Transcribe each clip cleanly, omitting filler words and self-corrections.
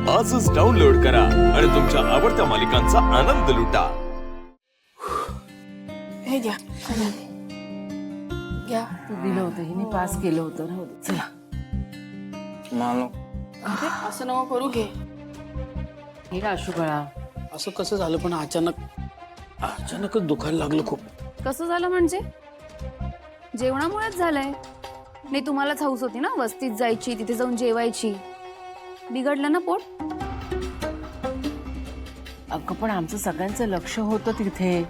आजच डाउनलोड करा आणि तुमच्या आवडत्या मालिकांचा आनंद लुटा। हे घ्या घ्या। तू दिलं होतं हिने पास केलं होतं ना। चला अरे असं नको करू घे। हे आशू बाळा असं कसं झालं पण अचानकच दुखायला लागलं खूप। कसं झालं म्हणजे जेवणामुळेच झालंय। नाही तुम्हालाच हौस होती ना वस्तीत जायची, तिथे जाऊन जेवायची। बिघडलं ना पोट? अगं पण आमचं सगळ्यांचं लक्ष होतं तिथे,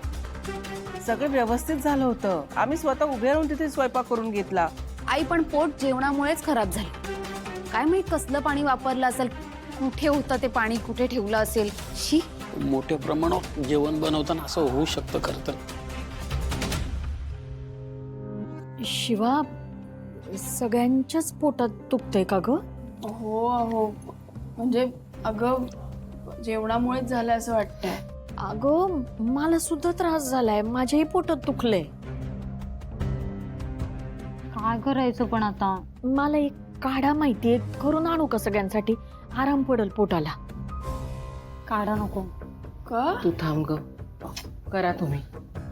सगळं व्यवस्थित झालं होतं। आम्ही स्वतः उभे राहून तिथे स्वयंपाक करून घेतला। आई पण पोट जेवणामुळेच खराब झालं। काय माहित कसलं पाणी वापरलं असेल, कुठे होतं ते पाणी, कुठे ठेवलं असेल। शी, मोठ्या प्रमाणात जेवण बनवताना असं होऊ शकतं खरं तर। शिवा सगळ्यांच्याच पोटात दुखतंय का ग? हो हो म्हणजे अगं जेवणामुळेच झालं असं वाटतंय। अगं मला सुद्धा त्रास झालाय, माझ्याही पोटात दुखलंय। काय करायचं पण आता? मला एक काढा माहितीये, करून आणू का सगळ्यांसाठी? आराम पडल पोटाला। काढा नको का? तू थांब ग, करा तुम्ही।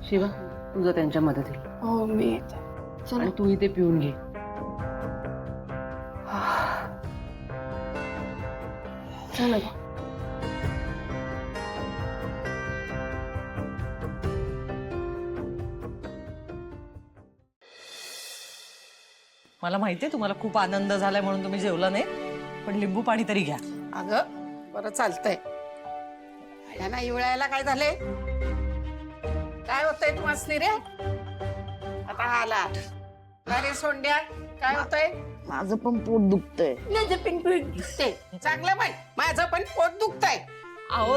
शिवा तुझं त्यांच्या मदतीला, हो मी येते। आणि तू इथे पिऊन घे। चला मला माहितीये तुम्हाला खूप आनंद झालाय म्हणून तुम्ही जेवला नाही, पण लिंबू पाणी तरी घ्या। अगं बरं चालतंय। यांना इवळायला काय झाले? काय होतंय तुम्हाला रे? आता हा आला। अरे सोंड्या काय होतंय? माझं पण पोट दुखतंय। चांगलं बाई, माझं पण पोट दुखतंय। अहो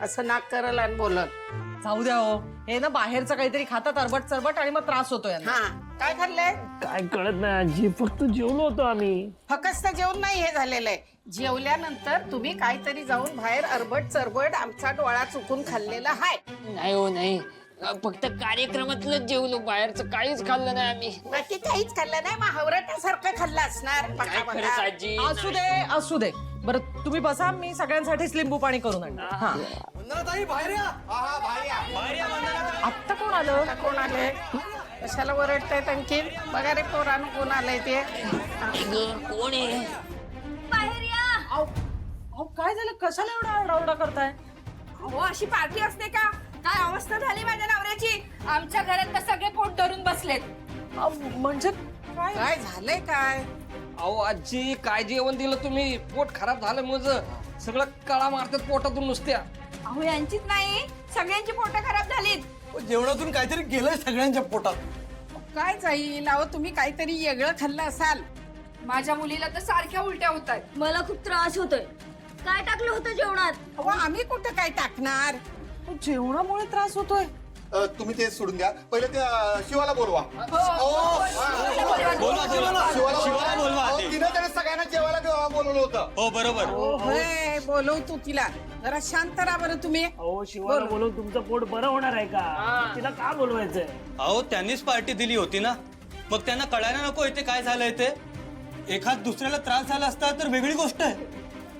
असं नाक करल आणि बोलल। जाऊ द्या हो, हे ना बाहेरचं काहीतरी खातात अरबट चरबट आणि मग त्रास होतो यांना। हा काय खाल्लंय? काय कळत नाही आजी, फक्त जेवलो होतो आम्ही। फक्त जेवण नाही हे झालेलं आहे। जेवल्यानंतर तुम्ही काहीतरी जाऊन बाहेर अरबट चरबट आमचा डोळा चुकून खाल्लेला हाय। नाही हो नाही, फक्त कार्यक्रमातलंच जेवलो, बाहेरचं काहीच खाल्लं नाही आम्ही। बाकी काहीच खाल्लं नाही, मग हवरटासारखं खाल्लं असणार। बघा काय खरंच बघा। आजी? असू दे असू दे, बरं तुम्ही बसा, मी सगळ्यांसाठीच लिंबू पाणी करून आणते। हा आत्ता कोण आलं? आता कोण आले? कशाला ओरडतायत आणखीन? बघा रे पोरानं कोण आलंय ते। कोण आहे? अहो काय झालं, कशाला एवढा आरडाओरडा करताय? हो अशी पार्टी असते का? काय अवस्था झाली माझ्या नवऱ्याची? आमच्या घरात तर सगळे पोट धरून बसलेत। म्हणजे काय? काय झालंय काय? अहो आजी, काय जेवण दिलं तुम्ही? पोट खराब झालं माझं, सगळं कळा मारतात पोटातून नुसत्या। अहो यांचीच नाही, सगळ्यांची पोटं खराब झालीत। जेवणातून काहीतरी गेलंय सगळ्यांच्या पोटात। काय जाईल? अहो तुम्ही काहीतरी वेगळं खाल्लं असाल। माझ्या मुलीला तर सारख्या उलट्या होतात। मला खूप त्रास होतोय। काय टाकलं होतं जेवणात? अहो आम्ही कुठं काय टाकणार? जेवणामुळे त्रास होतोय? तुम्ही ते सोडून द्या, पहिले त्या शिवाला बोलवा। तिनं त्याने सगळ्यांना जेवायला बोलवलं होतं। हो बरोबर। होय बोलव तू तिला। जरा शांत राहा बरं तुम्ही। अहो शिवाला बोलवून तुमचं पोट बरं होणार आहे का? तिला का बोलवायचंय? अहो त्यांनीच पार्टी दिली होती ना, मग त्यांना कळायला नको इथे काय झालंय ते। एखाद दुसऱ्याला त्रास झाला असता तर वेगळी गोष्ट आहे,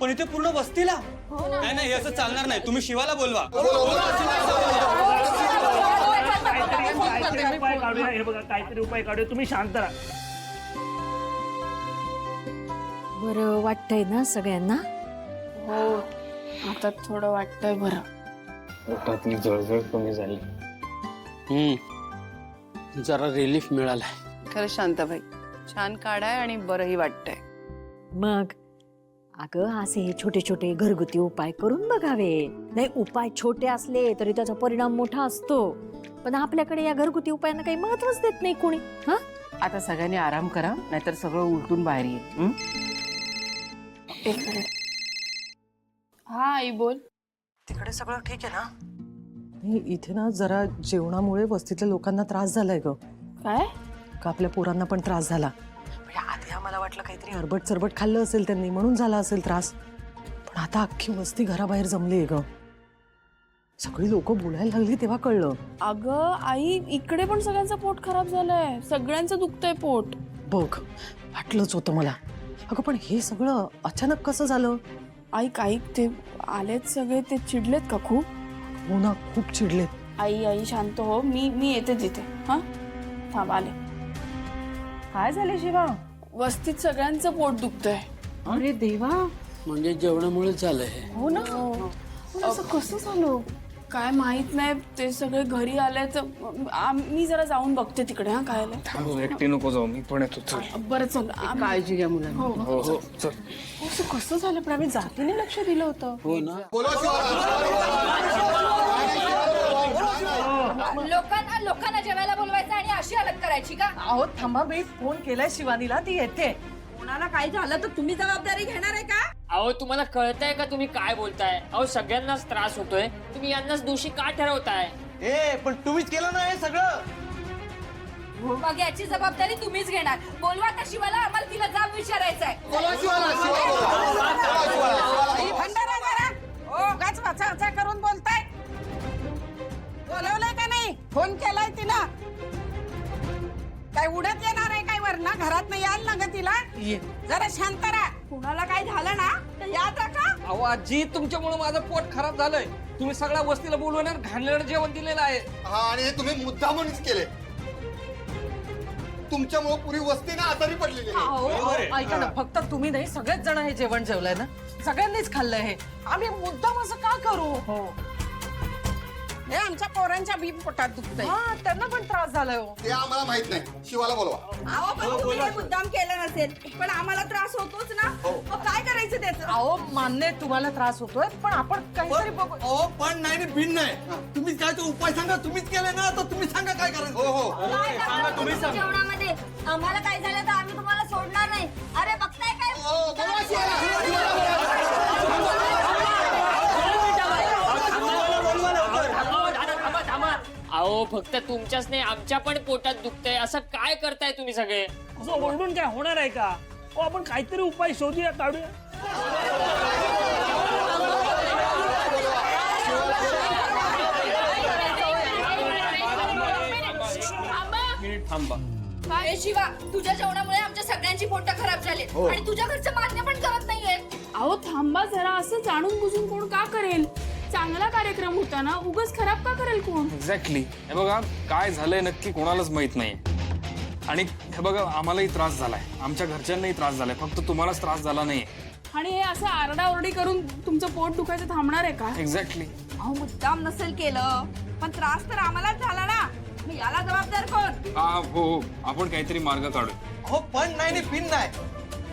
पण इथे पूर्ण वस्तीला नाही नाही, असं चालणार नाही। तुम्ही शिवाला बोलवा। काहीतरी उपाय काढूया, हे बघा काहीतरी उपाय काढूया, तुम्ही शांत राहा। बरं वाटतंय ना सगळ्यांना? हो आता थोडं वाटतंय बरं। पोटातली जळजळ कमी झाली। जरा रिलीफ मिळालाय। खरं शांताबाई छान काढाय आणि बरंही वाटतंय। मग अगं असे हे छोटे छोटे घरगुती उपाय करून बघावे। नाही उपाय छोटे असले तरी त्याचा परिणाम मोठा असतो, पण आपल्याकडे या घरगुती उपायांना काही महत्वच देत नाही कोणी। हा आता सगळ्यांनी आराम करा, नाहीतर सगळं उलटून बाहेर येईल। एक मिनिट। हा आई बोल। तिकडे सगळं ठीक आहे ना? नाही इथे ना जरा जेवणामुळे वस्तीतल्या लोकांना त्रास झालाय ग। काय? का आपल्या पोरांना पण त्रास झाला? म्हणजे आधी आम्हाला वाटलं काहीतरी अरबट चरबट खाल्लं असेल त्यांनी, म्हणून झाला असेल त्रास, पण आता अख्खी वस्ती घराबाहेर जमली आहे ग। सगळी लोक बोलायला लागली तेव्हा कळलं। अगं आई इकडे पण सगळ्यांचं पोट खराब झालंय, सगळ्यांचं दुखतंय पोट। बघ वाटलंच होतं मला। अगं पण हे सगळं अचानक कसं झालं? ऐक ऐक ते आलेत सगळे, ते चिडलेत का खूप? हो ना, खूप चिडलेत. आई आई शांत हो, मी येते तिथे. हा थांब आले. काय झाले शिवा? वस्तीत सगळ्यांचं पोट दुखतंय. अरे देवा, म्हणजे जेवणामुळे झालंय हे. हो ना. असं कसं झालं? काय माहित नाही, ते सगळे घरी आले तर मी जरा जाऊन बघते तिकडे. हा काय आलंय? थांब एकटी नको जाऊ, मी पण येतो. चल. बरं चल. काळजी घ्या मुलांना. हो हो हो चल. असं कसं झालं? पण आम्ही जातीने लक्ष दिलं होतं. हो ना. बोलवा शिवाला. लोकांना जेवायला बोलवायचं आणि अशी अलग करायची का? अहो थांबा, मी फोन केलाय शिवानीला, ती येते. कोणाला काही झालं तर तुम्ही जबाबदारी घेणार आहे का? अहो तुम्हाला कळतंय का तुम्ही काय बोलताय? अहो सगळ्यांनाच त्रास होतोय, तुम्ही यांनाच दोषी का ठरवताय? पण तुम्हीच केलं ना हे सगळं. मग याची जबाबदारी तुम्हीच घेणार. बोलवा त्या शिवाला, आम्हाला तिला जाब विचारायचा आहे. बोलवा शिवाला. भंडारा जरा उगाच वाचा वाचा करून बोलताय. बोलवलंय का नाही? फोन केलाय तिला? काय उडत येणार आहे काय वरना? घरात नाही याल ना ग तिला? जरा शांत राहा. कुणाला काय झालं ना तर याद राखा. अहो आजी, तुमच्यामुळे माझं पोट खराब झालंय. तुम्ही सगळ्या वस्तीला बोलवणार, घाणलेलं जेवण दिलेलं आहे. हा, आणि हे तुम्ही मुद्दामूनच केले. तुमच्यामुळे पुरी वस्ती ना आजारी पडलेली आहे. अहो, ऐका ना, फक्त तुम्ही नाही, सगळेच जण हे जेवण जेवलंय ना, सगळ्यांनीच खाल्लंय हे. आम्ही मुद्दाम असं का करू? हो, हे आमच्या पोरांच्या बी पोटात दुखतंय. हा, त्यांना पण त्रास झालाय. हो, ते आम्हाला माहित नाही. शिवाला बोलवा. अहो पण तुम्ही हे मुद्दाम केलं नसेल, पण आम्हाला त्रास होतोच ना. मग काय करायचं त्याचं? अहो मान्य आहे तुम्हाला त्रास होतोय, पण आपण काहीतरी बघू. पण नाही भिन्न नाही. तुम्ही काय तो उपाय सांगा, तुम्हीच केले ना, तर तुम्ही सांगा काय करायचं. हो हो. काय टाकलं तुम्ही जेवणामध्ये? आम्हाला काय झालं तर आम्ही तुम्हाला सोडणार नाही. अरे बघताय काय? बोलवा शिवाला. अहो फक्त तुमच्याच नाही, आमच्या पण पोटात दुखतंय. असं काय करताय तुम्ही सगळे? असं ओरडून काय होणार आहे का? आपण काहीतरी उपाय शोधूया, काढूया. थांबा. काय शिवा, तुझ्या जेवणामुळे आमच्या सगळ्यांची पोट खराब झाली आणि तुझ्या घरचं मान्य पण करत नाहीये. अहो थांबा जरा, असं जाणून बुजून कोण का करेल? चांगला कार्यक्रम होता ना, उगाच खराब का करेल कोण? एक्झॅक्टली. हे बघा काय झालंय नक्की कोणालाच माहित नाही. आणि हे बघा आम्हालाही त्रास झालाय, आमच्या घरच्यांनाही त्रास झालाय, फक्त तुम्हालाच त्रास झाला नाही. आणि हे असं आरडाओरडी करून तुमचं पोट दुखायचं थांबणार आहे का? एक्झॅक्टली. अहो मुद्दाम नसेल केलं, पण त्रास तर आम्हालाच झाला ना. मग याला जबाबदार कोण? हा हो, आपण काहीतरी मार्ग काढू. हो पण नाही पिन नाही.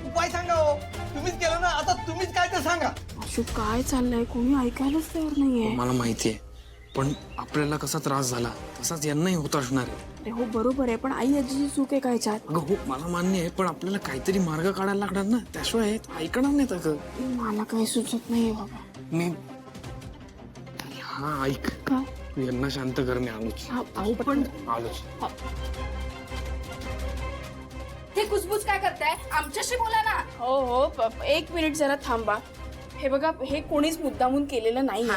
उपाय सांगा. हो तुम्हीच केलं ना, आता तुम्हीच काय ते सांगा. अशोक काय चाललंय? कोणी ऐकायलाच तयार नाहीये. मला माहितीये, पण आपल्याला कसा त्रास झाला तसाच यांनाही होत असणार आहे. अरे हो बरोबर आहे, पण आई आजीची चूक आहे काय ह्याच्यात? अगं हो, मला मान्य आहे, पण आपल्याला काहीतरी मार्ग काढायला लागणार ना, त्याशिवाय ऐकणार नाहीत. अगं मला काही सुचत नाहीये बाबा. मी हा ऐक, का? तू यांना शांत कर, मी आलोच. अहो पण आलोच. ते कुजबुज काय करताय? आमच्याशी बोला ना. हो हो, एक मिनिट जरा थांबा. हे बघा, हे कोणीच मुद्दामून केलेलं नाही.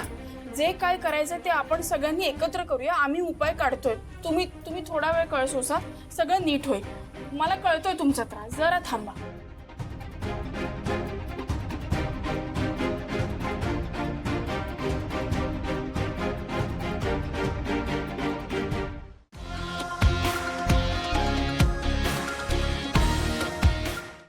जे काय करायचं ते आपण सगळ्यांनी एकत्र करूया. आम्ही उपाय काढतोय. तुम्ही थोडा वेळ कळ सोसा, सगळं नीट होईल. मला कळतोय तुमचा त्रास, जरा थांबा.